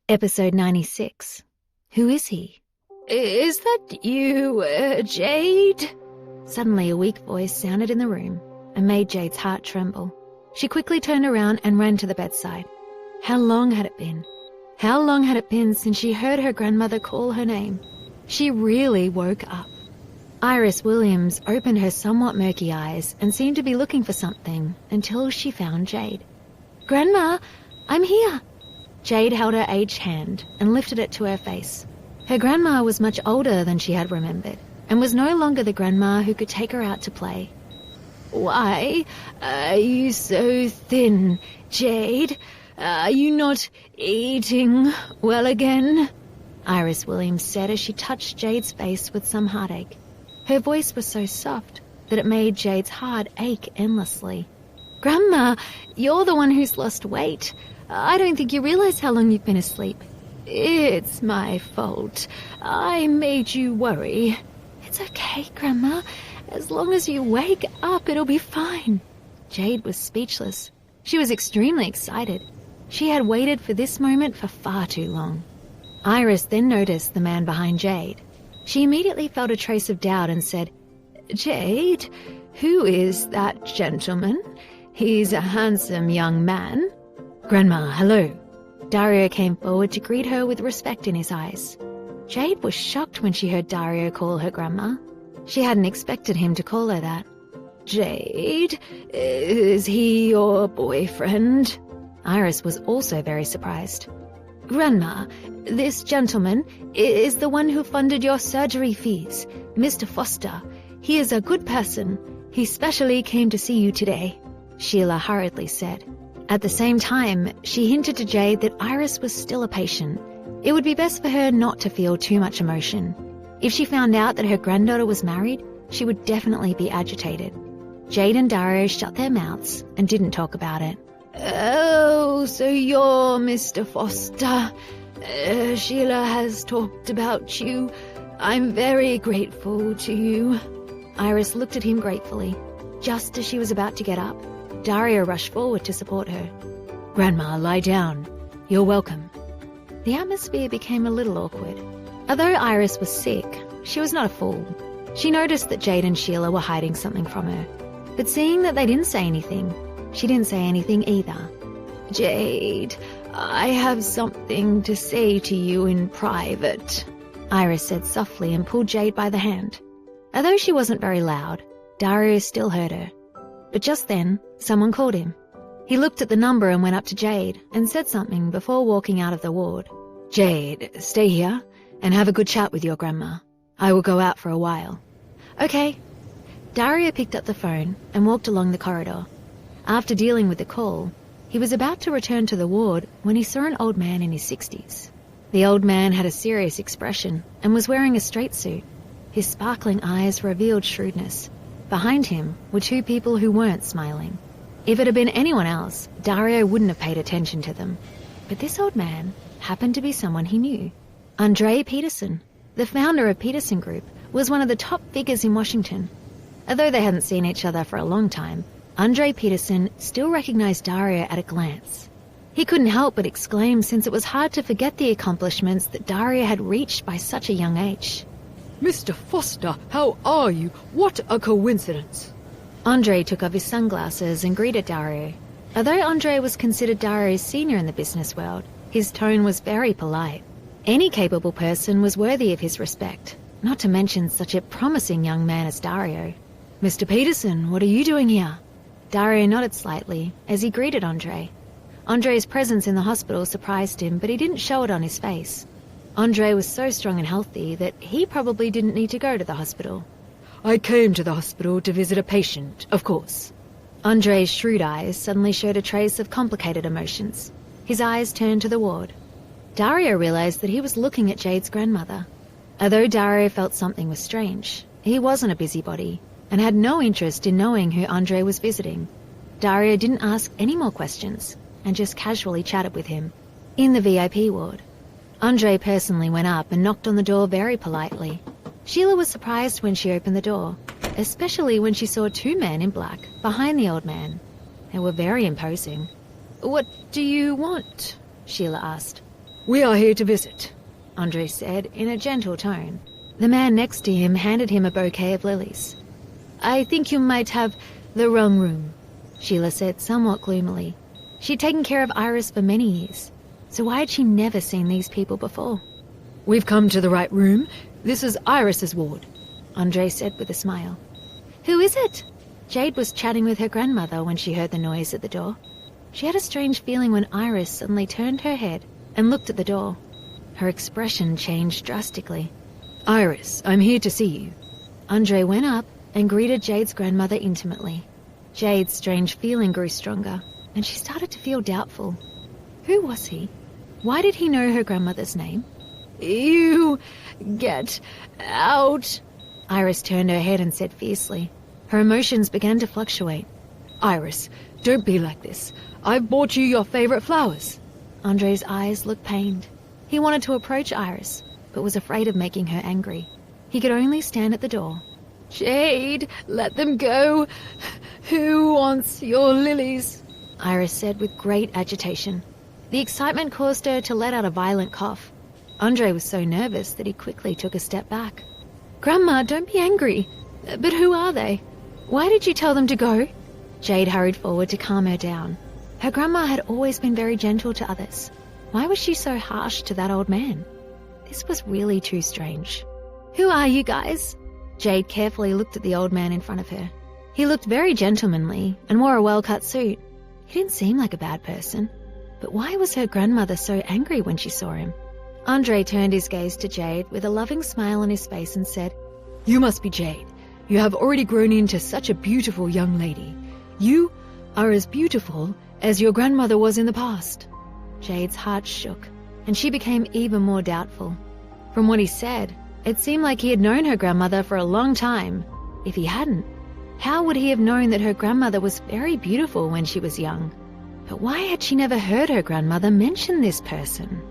Episode 96. Who is he? Is that you, Jade? Suddenly a weak voice sounded in the room and made Jade's heart tremble. She quickly turned around and ran to the bedside. How long had it been? How long had it been since she heard her grandmother call her name? She really woke up. Iris Williams opened her somewhat murky eyes and seemed to be looking for something until she found Jade. "Grandma, I'm here." Jade held her aged hand and lifted it to her face. Her grandma was much older than she had remembered and was no longer the grandma who could take her out to play. "Why are you so thin, Jade? Are you not eating well again?" Iris Williams said as she touched Jade's face with some heartache. Her voice was so soft that it made Jade's heart ache endlessly. "Grandma, you're the one who's lost weight. I don't think you realize how long you've been asleep." "It's my fault. I made you worry." "It's okay, Grandma. As long as you wake up, it'll be fine." Jade was speechless. She was extremely excited. She had waited for this moment for far too long. Iris then noticed the man behind Jade. She immediately felt a trace of doubt and said, "Jade, who is that gentleman? He's a handsome young man." "Grandma, hello." Dario came forward to greet her with respect in his eyes. Jade was shocked when she heard Dario call her grandma. She hadn't expected him to call her that. "Jade, is he your boyfriend?" Iris was also very surprised. "Grandma, this gentleman is the one who funded your surgery fees, Mr. Foster. He is a good person. He specially came to see you today," Sheila hurriedly said. At the same time, she hinted to Jade that Iris was still a patient. It would be best for her not to feel too much emotion. If she found out that her granddaughter was married, she would definitely be agitated. Jade and Dario shut their mouths and didn't talk about it. "Oh, so you're Mr. Foster. Sheila has talked about you. I'm very grateful to you." Iris looked at him gratefully. Just as she was about to get up, Dario rushed forward to support her. "Grandma, lie down. You're welcome." The atmosphere became a little awkward. Although Iris was sick, she was not a fool. She noticed that Jade and Sheila were hiding something from her. But seeing that they didn't say anything, she didn't say anything either. "Jade, I have something to say to you in private," Iris said softly and pulled Jade by the hand. Although she wasn't very loud, Dario still heard her. But just then, someone called him. He looked at the number and went up to Jade and said something before walking out of the ward. "Jade, stay here and have a good chat with your grandma. I will go out for a while." "Okay." Dario picked up the phone and walked along the corridor. After dealing with the call, he was about to return to the ward when he saw an old man in his 60s. The old man had a serious expression and was wearing a straight suit. His sparkling eyes revealed shrewdness. Behind him were two people who weren't smiling. If it had been anyone else, Dario wouldn't have paid attention to them. But this old man happened to be someone he knew. Andre Peterson, the founder of Peterson Group, was one of the top figures in Washington. Although they hadn't seen each other for a long time, Andre Peterson still recognized Dario at a glance. He couldn't help but exclaim, since it was hard to forget the accomplishments that Dario had reached by such a young age. "Mr. Foster, how are you? What a coincidence!" Andre took off his sunglasses and greeted Dario. Although Andre was considered Dario's senior in the business world, his tone was very polite. Any capable person was worthy of his respect, not to mention such a promising young man as Dario. "Mr. Peterson, what are you doing here?" Dario nodded slightly as he greeted Andre. Andre's presence in the hospital surprised him, but he didn't show it on his face. Andre was so strong and healthy that he probably didn't need to go to the hospital. "I came to the hospital to visit a patient, of course." Andre's shrewd eyes suddenly showed a trace of complicated emotions. His eyes turned to the ward. Dario realized that he was looking at Jade's grandmother. Although Dario felt something was strange, he wasn't a busybody and had no interest in knowing who Andre was visiting. Dario didn't ask any more questions and just casually chatted with him. In the VIP ward, Andre personally went up and knocked on the door very politely. Sheila was surprised when she opened the door, especially when she saw two men in black behind the old man. They were very imposing. "What do you want?" Sheila asked. We are here to visit. Andre said in a gentle tone. The man next to him handed him a bouquet of lilies. I think you might have the wrong room, Sheila said somewhat gloomily. She'd taken care of Iris for many years, so why had she never seen these people before? We've come to the right room. This is Iris's ward, Andre said with a smile. Who is it? Jade was chatting with her grandmother when she heard the noise at the door. She had a strange feeling when Iris suddenly turned her head and looked at the door. Her expression changed drastically. Iris, I'm here to see you. Andre went up and greeted Jade's grandmother intimately. Jade's strange feeling grew stronger, and she started to feel doubtful. Who was he? Why did he know her grandmother's name? You get out. Iris turned her head and said fiercely. Her emotions began to fluctuate. Iris, don't be like this. I've bought you your favorite flowers. Andre's eyes looked pained. He wanted to approach Iris, but was afraid of making her angry. He could only stand at the door. Jade, let them go. Who wants your lilies? Iris said with great agitation. The excitement caused her to let out a violent cough. Andre was so nervous that he quickly took a step back. Grandma, don't be angry. But who are they? Why did you tell them to go? Jade hurried forward to calm her down. Her grandma had always been very gentle to others. Why was she so harsh to that old man? This was really too strange. Who are you guys? Jade carefully looked at the old man in front of her. He looked very gentlemanly and wore a well-cut suit. He didn't seem like a bad person. But why was her grandmother so angry when she saw him? Andre turned his gaze to Jade with a loving smile on his face and said, You must be Jade. You have already grown into such a beautiful young lady. You are as beautiful as your grandmother was in the past. Jade's heart shook, and she became even more doubtful. From what he said, it seemed like he had known her grandmother for a long time. If he hadn't, how would he have known that her grandmother was very beautiful when she was young? But why had she never heard her grandmother mention this person?